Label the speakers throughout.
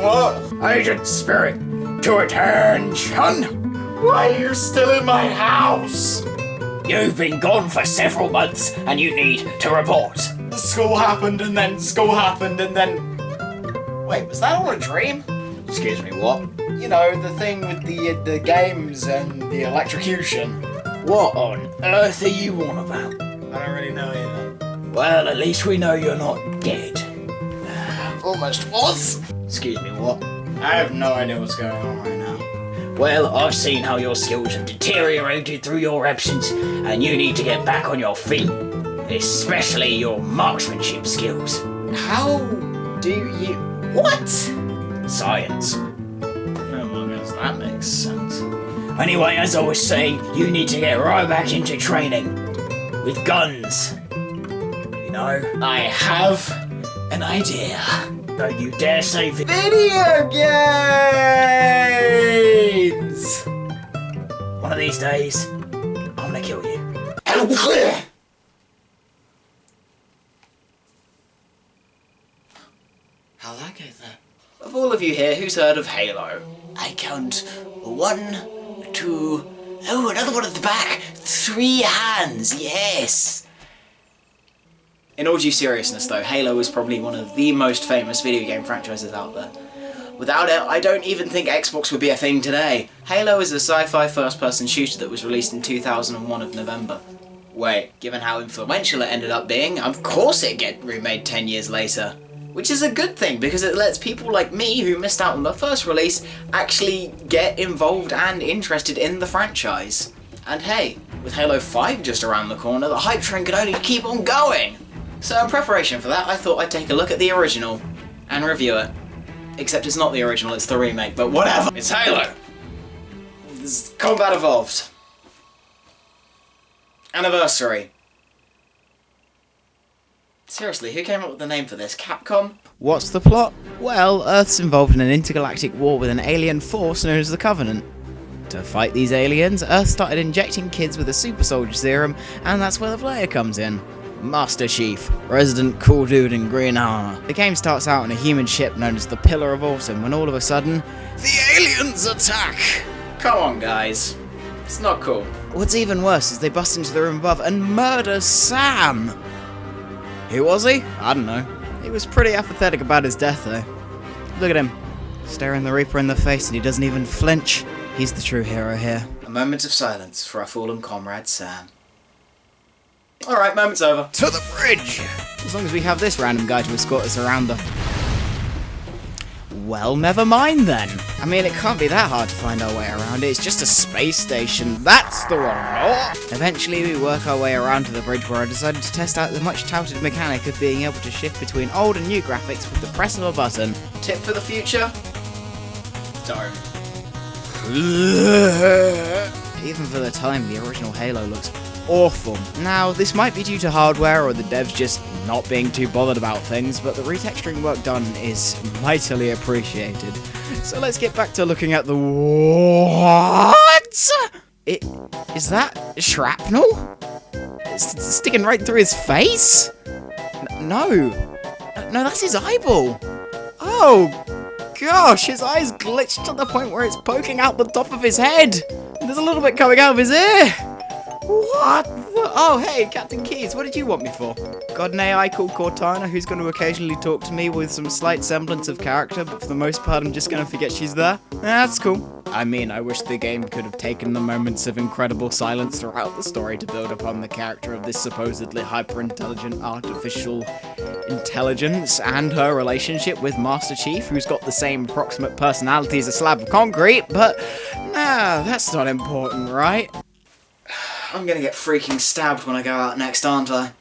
Speaker 1: What? Agent Spirit, to attention! Why are you still in my house? You've been gone for several months and you need to report. The school happened and then school happened and then... Wait, was that all a dream? Excuse me, what? You know, the thing with the games and the electrocution. What on earth are you on about? I don't really know either. Well, at least we know you're not dead. Almost was. Excuse me, what? I have no idea what's going on right now. Well, I've seen how your skills have deteriorated through your absence, and you need to get back on your feet. Especially your marksmanship skills. How do you... What? Science. Well, I guess that makes sense. Anyway, as I was saying, you need to get right back into training. With guns. You know, I have an idea. Don't you dare say video games! One of these days, I'm gonna kill you. How'd that go there? Of all of you here, who's heard of Halo? I count 1, 2... Oh, another one at the back! 3 hands, yes! In all due seriousness though, Halo is probably one of the most famous video game franchises out there. Without it, I don't even think Xbox would be a thing today. Halo is a sci-fi first-person shooter that was released in 2001 of November. Wait, given how influential it ended up being, of course it get remade 10 years later. Which is a good thing, because it lets people like me, who missed out on the first release, actually get involved and interested in the franchise. And hey, with Halo 5 just around the corner, the hype train could only keep on going! So in preparation for that, I thought I'd take a look at the original, and review it. Except it's not the original, it's the remake, but whatever! It's Halo! It's Combat Evolved. Anniversary. Seriously, who came up with the name for this? Capcom?
Speaker 2: What's the plot? Well, Earth's involved in an intergalactic war with an alien force known as the Covenant. To fight these aliens, Earth started injecting kids with a super soldier serum, and that's where the player comes in. Master Chief, resident cool dude in green armor. The game starts out on a human ship known as the Pillar of Autumn, when all of a sudden, the aliens attack!
Speaker 1: Come on, guys. It's not cool.
Speaker 2: What's even worse is they bust into the room above and murder Sam! Who was he? I don't know. He was pretty apathetic about his death, though. Look at him, staring the Reaper in the face, and he doesn't even flinch. He's the true hero here.
Speaker 1: A moment of silence for our fallen comrade, Sam. Alright, moment's over.
Speaker 2: To the bridge! As long as we have this random guy to escort us around the... Well, never mind then. I mean, it can't be that hard to find our way around it. It's just a space station. That's the wrong door. Eventually, we work our way around to the bridge, where I decided to test out the much-touted mechanic of being able to shift between old and new graphics with the press of a button.
Speaker 1: Tip for the future? Don't.
Speaker 2: Even for the time, the original Halo looks awful. Now, this might be due to hardware or the devs just not being too bothered about things, but the retexturing work done is mightily appreciated. So let's get back to looking at the... What? Is that shrapnel? It's sticking right through his face? No, that's his eyeball. Oh, gosh, his eye's glitched to the point where it's poking out the top of his head. And there's a little bit coming out of his ear. What the? Oh, hey, Captain Keys, what did you want me for? Got an AI called Cortana who's going to occasionally talk to me with some slight semblance of character, but for the most part I'm just going to forget she's there. That's cool. I mean, I wish the game could have taken the moments of incredible silence throughout the story to build upon the character of this supposedly hyper-intelligent artificial intelligence and her relationship with Master Chief, who's got the same approximate personality as a slab of concrete, but nah, that's not important, right?
Speaker 1: I'm gonna get freaking stabbed when I go out next, aren't I?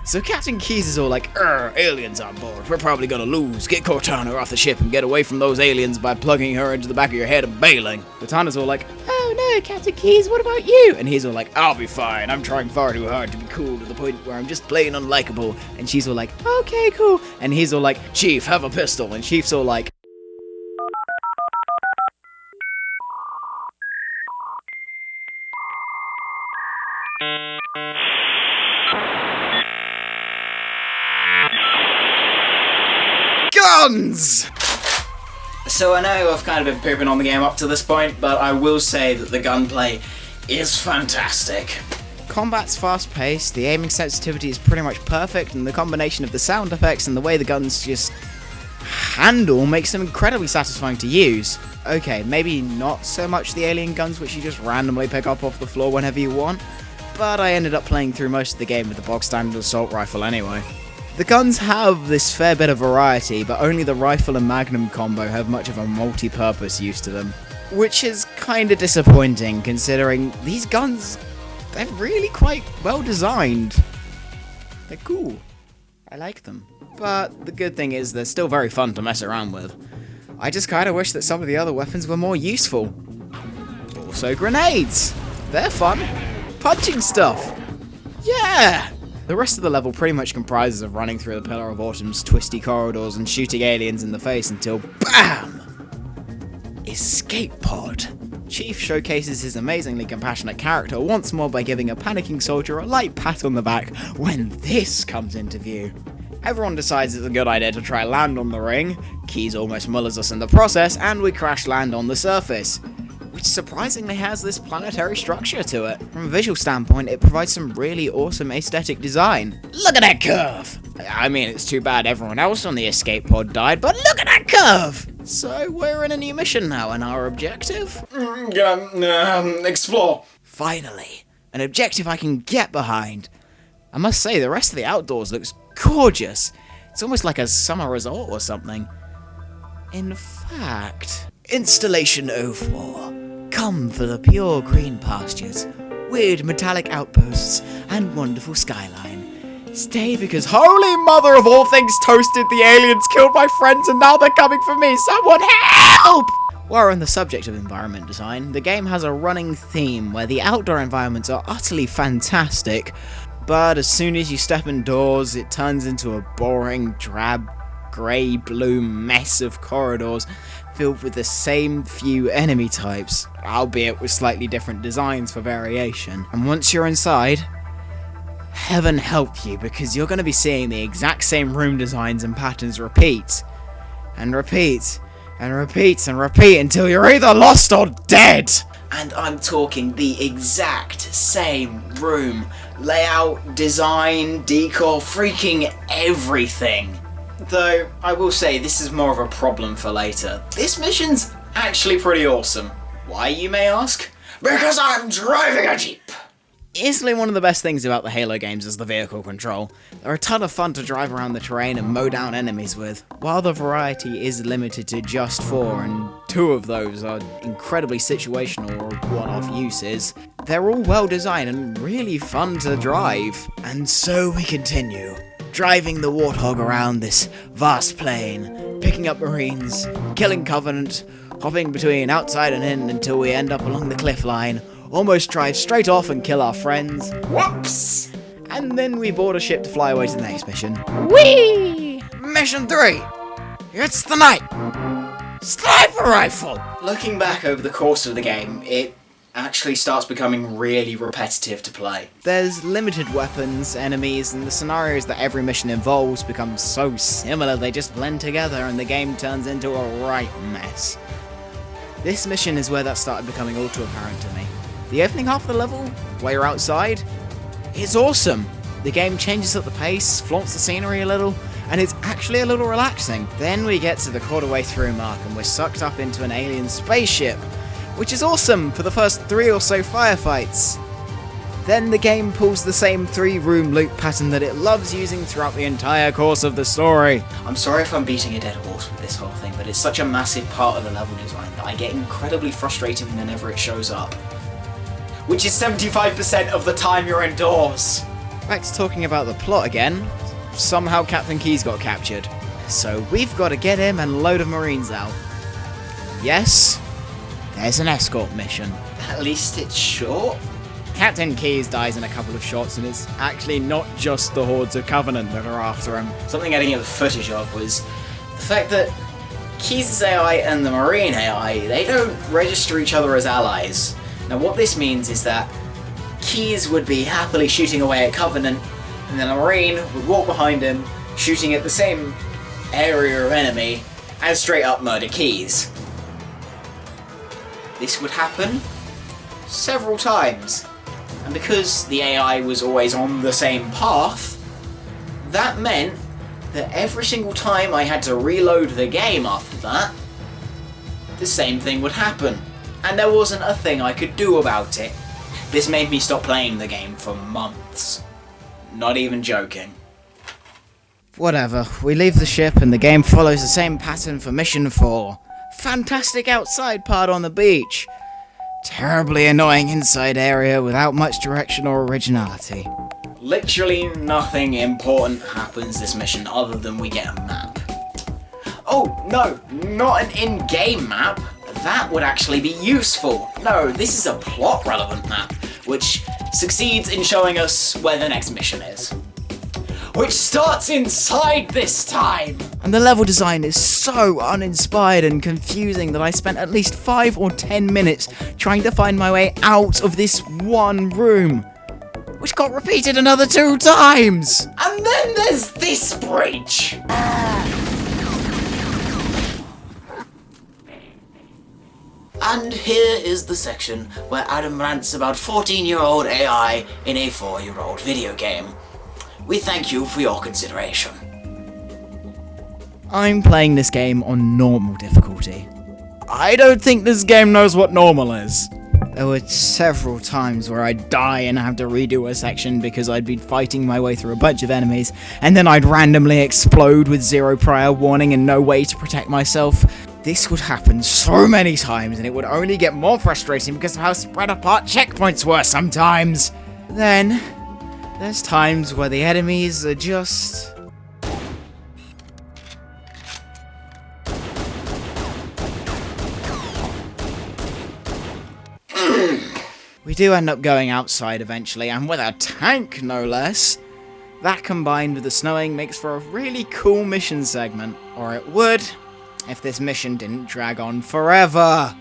Speaker 2: So Captain Keys is all like, aliens on board, we're probably gonna lose, get Cortana off the ship and get away from those aliens by plugging her into the back of your head and bailing. Cortana's all like, oh no, Captain Keys, what about you? And he's all like, I'll be fine, I'm trying far too hard to be cool to the point where I'm just plain unlikable. And she's all like, okay, cool. And he's all like, Chief, have a pistol. And Chief's all like, guns!
Speaker 3: So I know I've kind of been pooping on the game up to this point, but I will say that the gunplay is fantastic.
Speaker 2: Combat's fast-paced, the aiming sensitivity is pretty much perfect, and the combination of the sound effects and the way the guns just handle makes them incredibly satisfying to use. Okay, maybe not so much the alien guns which you just randomly pick up off the floor whenever you want, but I ended up playing through most of the game with the bog standard assault rifle anyway. The guns have this fair bit of variety, but only the rifle and magnum combo have much of a multi-purpose use to them, which is kinda disappointing considering these guns, they're really quite well designed. They're cool. I like them. But the good thing is they're still very fun to mess around with. I just kinda wish that some of the other weapons were more useful. Also grenades! They're fun. Punching stuff! Yeah! The rest of the level pretty much comprises of running through the Pillar of Autumn's twisty corridors and shooting aliens in the face until BAM! Escape pod. Chief showcases his amazingly compassionate character once more by giving a panicking soldier a light pat on the back when this comes into view. Everyone decides it's a good idea to try land on the ring, Keys almost mullers us in the process, and we crash land on the surface, which surprisingly has this planetary structure to it. From a visual standpoint, it provides some really awesome aesthetic design. Look at that curve! I mean, it's too bad everyone else on the escape pod died, but look at that curve! So, we're in a new mission now, and our objective?
Speaker 3: Explore.
Speaker 2: Finally, an objective I can get behind. I must say, the rest of the outdoors looks gorgeous. It's almost like a summer resort or something. In fact, Installation 04. Come for the pure green pastures, weird metallic outposts, and wonderful skyline. Stay because holy mother of all things toasted, the aliens killed my friends and now they're coming for me. Someone help! While we're on the subject of environment design, the game has a running theme where the outdoor environments are utterly fantastic, but as soon as you step indoors, it turns into a boring, drab, grey-blue mess of corridors filled with the same few enemy types, albeit with slightly different designs for variation. And once you're inside, heaven help you, because you're going to be seeing the exact same room designs and patterns repeat, and repeat, and repeat, and repeat until you're either lost or dead!
Speaker 3: And I'm talking the exact same room. Layout, design, decor, freaking everything. Though, I will say, this is more of a problem for later. This mission's actually pretty awesome. Why, you may ask? Because I'm driving a Jeep!
Speaker 2: Easily one of the best things about the Halo games is the vehicle control. They're a ton of fun to drive around the terrain and mow down enemies with. While the variety is limited to just 4, and 2 of those are incredibly situational or one-off uses, they're all well designed and really fun to drive. And so we continue, driving the Warthog around this vast plain, picking up Marines, killing Covenant, hopping between outside and in until we end up along the cliff line, almost drive straight off and kill our friends.
Speaker 3: Whoops!
Speaker 2: And then we board a ship to fly away to the next mission. Whee! Mission 3! It's the night! Sniper rifle!
Speaker 3: Looking back over the course of the game, it actually starts becoming really repetitive to play.
Speaker 2: There's limited weapons, enemies, and the scenarios that every mission involves become so similar they just blend together and the game turns into a right mess. This mission is where that started becoming all too apparent to me. The opening half of the level, where you're outside, is awesome. The game changes up the pace, flaunts the scenery a little, and it's actually a little relaxing. Then we get to the quarter-way through mark and we're sucked up into an alien spaceship, which is awesome for the first 3 or so firefights. Then the game pulls the same 3-room loop pattern that it loves using throughout the entire course of the story.
Speaker 3: I'm sorry if I'm beating a dead horse with this whole thing, but it's such a massive part of the level design that I get incredibly frustrated whenever it shows up. Which is 75% of the time you're indoors.
Speaker 2: Back to talking about the plot again. Somehow Captain Keyes got captured, so we've got to get him and a load of Marines out. Yes, there's an escort mission.
Speaker 3: At least it's short.
Speaker 2: Captain Keyes dies in a couple of shots, and it's actually not just the hordes of Covenant that are after him.
Speaker 3: Something I didn't get the footage of was the fact that Keyes' AI and the Marine AI, they don't register each other as allies. Now what this means is that Keyes would be happily shooting away at Covenant, and then a Marine would walk behind him, shooting at the same area of enemy, and straight up murder keys. This would happen several times, and because the AI was always on the same path, that meant that every single time I had to reload the game after that, the same thing would happen, and there wasn't a thing I could do about it. This made me stop playing the game for months. Not even joking.
Speaker 2: Whatever, we leave the ship and the game follows the same pattern for Mission 4. Fantastic outside part on the beach. Terribly annoying inside area without much direction or originality.
Speaker 3: Literally nothing important happens this mission other than we get a map. Oh, no, not an in-game map. That would actually be useful. No, this is a plot-relevant map, which succeeds in showing us where the next mission is. Which starts inside this time!
Speaker 2: And the level design is so uninspired and confusing that I spent at least 5 or 10 minutes trying to find my way out of this one room, which got repeated another 2 times!
Speaker 3: And then there's this bridge! And here is the section where Adam rants about 14-year-old AI in a 4-year-old video game. We thank you for your consideration.
Speaker 2: I'm playing this game on normal difficulty. I don't think this game knows what normal is. There were several times where I'd die and have to redo a section because I'd been fighting my way through a bunch of enemies, and then I'd randomly explode with zero prior warning and no way to protect myself. This would happen so many times, and it would only get more frustrating because of how spread apart checkpoints were sometimes. Then, there's times where the enemies are just... We do end up going outside eventually, and with a tank no less. That combined with the snowing makes for a really cool mission segment, or it would, if this mission didn't drag on forever.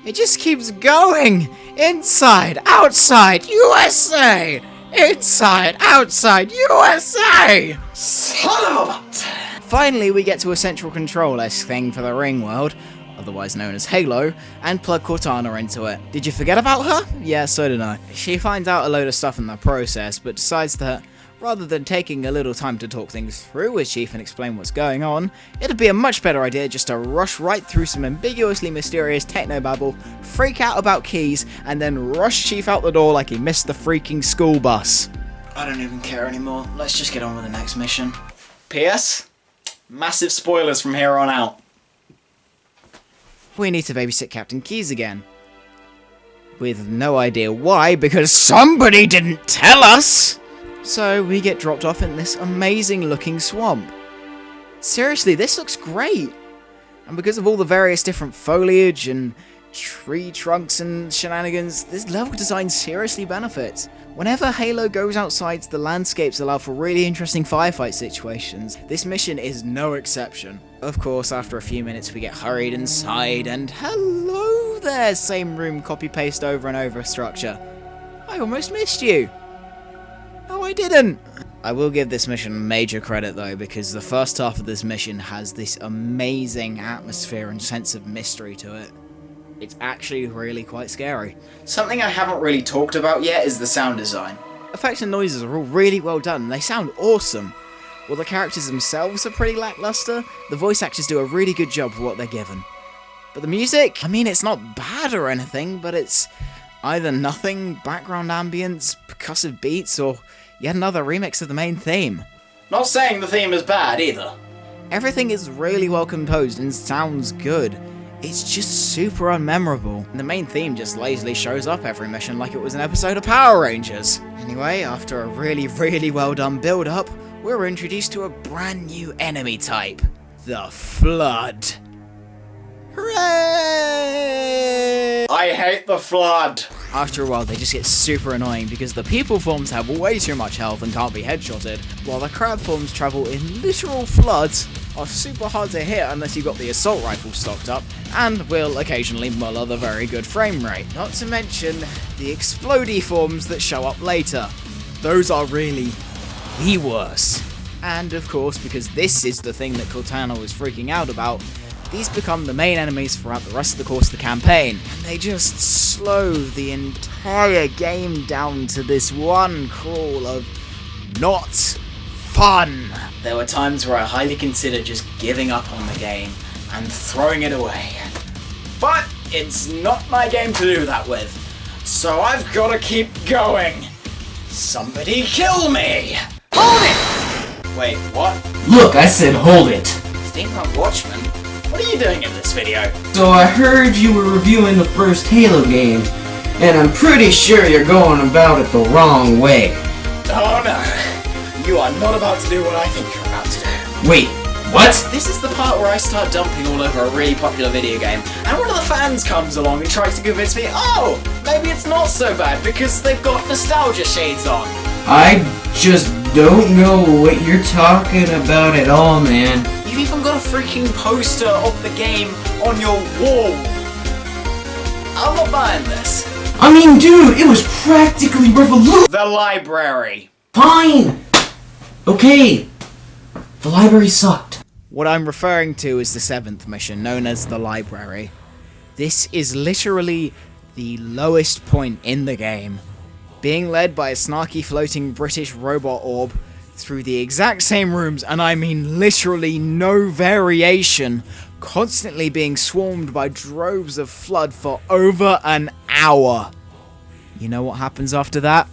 Speaker 2: It just keeps going! Inside, outside, USA! Inside, outside, USA!
Speaker 3: Son of a butt!
Speaker 2: Finally, we get to a central control-esque thing for the ring world, otherwise known as Halo, and plug Cortana into it. Did you forget about her? Yeah, so did I. She finds out a load of stuff in the process, but decides that rather than taking a little time to talk things through with Chief and explain what's going on, it'd be a much better idea just to rush right through some ambiguously mysterious technobabble, freak out about keys, and then rush Chief out the door like he missed the freaking school bus.
Speaker 3: I don't even care anymore. Let's just get on with the next mission. P.S. Massive spoilers from here on out.
Speaker 2: We need to babysit Captain Keyes again. With no idea why, because somebody didn't tell us! So we get dropped off in this amazing looking swamp. Seriously, this looks great! And because of all the various different foliage and tree trunks and shenanigans, this level design seriously benefits. Whenever Halo goes outside, the landscapes allow for really interesting firefight situations. This mission is no exception. Of course, after a few minutes we get hurried inside and hello there, same room copy-paste over and over structure. I almost missed you. No, I didn't. I will give this mission major credit though, because the first half of this mission has this amazing atmosphere and sense of mystery to it. It's actually really quite scary.
Speaker 3: Something I haven't really talked about yet is the sound design.
Speaker 2: Effects and noises are all really well done, and they sound awesome. While the characters themselves are pretty lackluster, the voice actors do a really good job of what they're given. But the music, I mean, it's not bad or anything, but it's either nothing, background ambience, percussive beats, or yet another remix of the main theme.
Speaker 3: Not saying the theme is bad either.
Speaker 2: Everything is really well composed and sounds good. It's just super unmemorable. The main theme just lazily shows up every mission like it was an episode of Power Rangers. Anyway, after a really well done build-up, we're introduced to a brand new enemy type. The Flood. Hooray!
Speaker 3: I hate the Flood.
Speaker 2: After a while, they just get super annoying because the people forms have way too much health and can't be headshotted, while the crab forms travel in literal floods, are super hard to hit unless you've got the assault rifle stocked up, and will occasionally muller the very good frame rate. Not to mention the explodey forms that show up later. Those are really the worst. And of course, because this is the thing that Cortana was freaking out about, these become the main enemies throughout the rest of the course of the campaign, and they just slow the entire game down to this one crawl of not fun.
Speaker 3: There were times where I highly considered just giving up on the game and throwing it away. But it's not my game to do that with, so I've gotta keep going. Somebody kill me! Hold it! Wait, what?
Speaker 4: Look, I said hold it.
Speaker 3: Steampunk Watchman? What are you doing in this video?
Speaker 4: So I heard you were reviewing the first Halo game, and I'm pretty sure you're going about it the wrong way.
Speaker 3: Oh no, you are not about to do what I think you're about to do.
Speaker 4: Wait, what?
Speaker 3: This is the part where I start dumping all over a really popular video game, and one of the fans comes along and tries to convince me, oh, maybe it's not so bad because they've got nostalgia shades on.
Speaker 4: I just don't know what you're talking about at all, man.
Speaker 3: You've even got a freaking poster of the game on your wall. I'm not buying this.
Speaker 4: I mean, dude, it was practically revolutionary.
Speaker 3: The library.
Speaker 4: Fine! Okay. The library sucked.
Speaker 2: What I'm referring to is the 7th mission, known as the Library. This is literally the lowest point in the game, being led by a snarky floating British robot orb through the exact same rooms, and I mean literally no variation, constantly being swarmed by droves of flood for over an hour. You know what happens after that?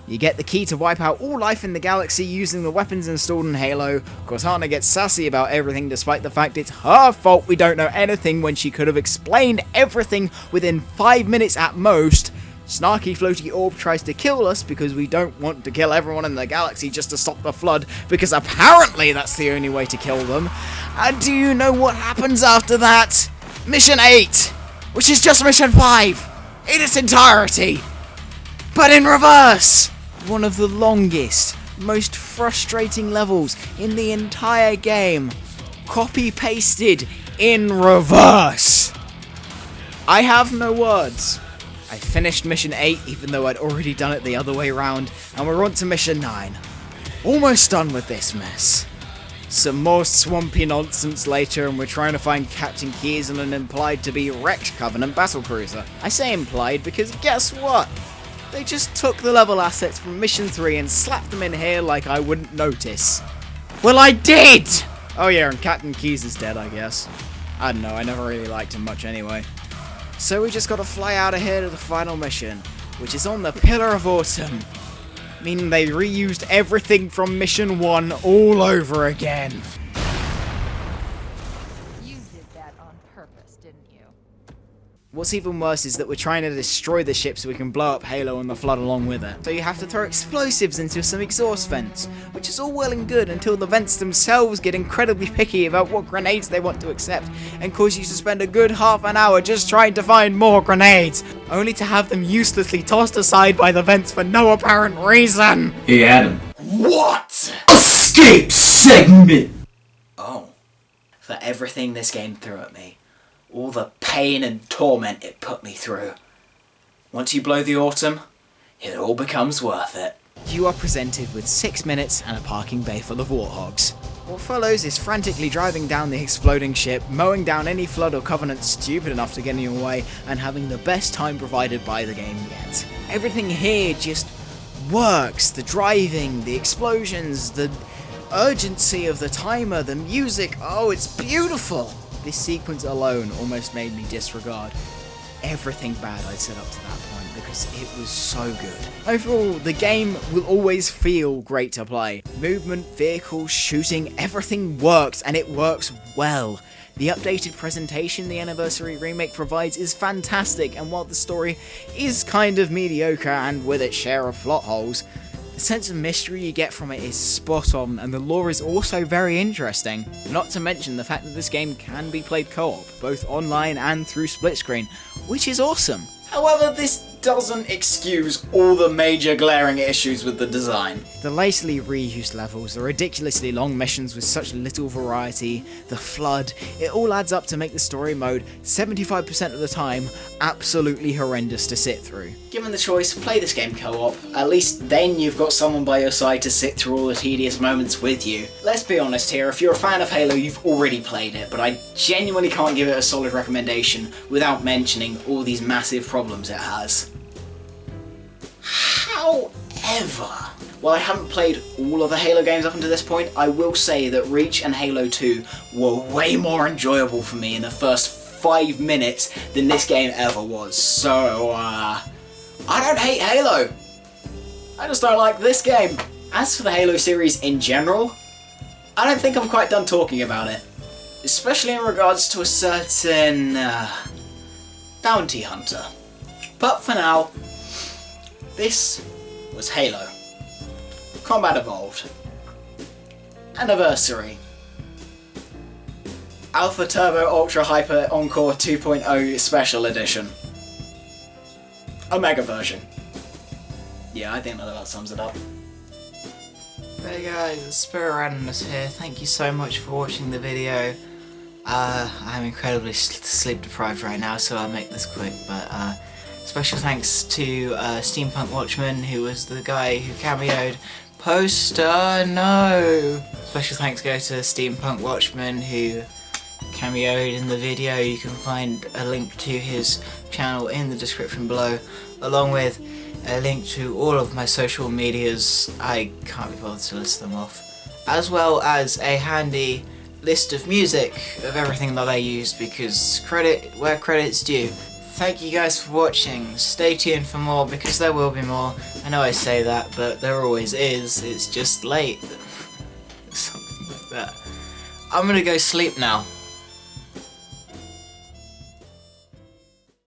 Speaker 2: You get the key to wipe out all life in the galaxy using the weapons installed in Halo. Cortana gets sassy about everything despite the fact it's her fault we don't know anything when she could have explained everything within 5 minutes at most. Snarky floaty orb tries to kill us because we don't want to kill everyone in the galaxy just to stop the flood, because apparently that's the only way to kill them. And do you know what happens after that? Mission 8, which is just Mission 5 in its entirety, but in reverse. One of the longest, most frustrating levels in the entire game, copy-pasted in reverse. I have no words. I finished Mission 8 even though I'd already done it the other way around, and we're on to Mission 9. Almost done with this mess. Some more swampy nonsense later, and we're trying to find Captain Keyes in an implied-to-be wrecked Covenant battlecruiser. I say implied because guess what? They just took the level assets from Mission 3 and slapped them in here like I wouldn't notice. Well, I did! Oh yeah, and Captain Keyes is dead, I guess. I don't know, I never really liked him much anyway. So we just gotta fly out of here to the final mission, which is on the Pillar of Autumn. Meaning they reused everything from Mission 1 all over again.
Speaker 5: You did that on purpose, didn't you?
Speaker 2: What's even worse is that we're trying to destroy the ship so we can blow up Halo and the flood along with it. So you have to throw explosives into some exhaust vents, which is all well and good until the vents themselves get incredibly picky about what grenades they want to accept and cause you to spend a good half an hour just trying to find more grenades, only to have them uselessly tossed aside by the vents for no apparent reason.
Speaker 4: Hey, Adam.
Speaker 3: What?
Speaker 4: Escape segment!
Speaker 3: Oh. For everything this game threw at me. All the pain and torment it put me through. Once you blow the autumn, it all becomes worth it.
Speaker 2: You are presented with 6 minutes and a parking bay full of warthogs. What follows is frantically driving down the exploding ship, mowing down any flood or covenant stupid enough to get in your way, and having the best time provided by the game yet. Everything here just works. The driving, the explosions, the urgency of the timer, the music, oh, it's beautiful! This sequence alone almost made me disregard everything bad I'd set up to that point because it was so good. Overall, the game will always feel great to play. Movement, vehicles, shooting, everything works, and it works well. The updated presentation the Anniversary Remake provides is fantastic, and while the story is kind of mediocre and with its share of plot holes, the sense of mystery you get from it is spot on, and the lore is also very interesting. Not to mention the fact that this game can be played co-op, both online and through split screen, which is awesome.
Speaker 3: However, this doesn't excuse all the major glaring issues with the design.
Speaker 2: The lazily reused levels, the ridiculously long missions with such little variety, the flood, it all adds up to make the story mode 75% of the time absolutely horrendous to sit through.
Speaker 3: Given the choice, play this game co-op. At least then you've got someone by your side to sit through all the tedious moments with you. Let's be honest here, if you're a fan of Halo, you've already played it, but I genuinely can't give it a solid recommendation without mentioning all these massive problems it has. However, while I haven't played all of the Halo games up until this point, I will say that Reach and Halo 2 were way more enjoyable for me in the first 5 minutes than this game ever was. So, I don't hate Halo. I just don't like this game. As for the Halo series in general, I don't think I'm quite done talking about it. Especially in regards to a certain bounty hunter. But for now, this was Halo. Combat Evolved. Anniversary. Alpha Turbo Ultra Hyper Encore 2.0 Special Edition. Omega version. Yeah, I think that about sums it up.
Speaker 4: Hey guys, it's SpiritOfRandomness here. Thank you so much for watching the video. I'm incredibly sleep deprived right now, so I'll make this quick, but special thanks to Steampunk Watchman, who was the guy who cameoed Poster, no! Special thanks go to Steampunk Watchman, who cameoed in the video. You can find a link to his channel in the description below, along with a link to all of my social medias. I can't be bothered to list them off, as well as a handy list of music of everything that I use, because credit where credit's due. Thank you guys for watching. Stay tuned for more, because there will be more. I know I say that, but there always is. It's just late. Something like that. I'm gonna go sleep now.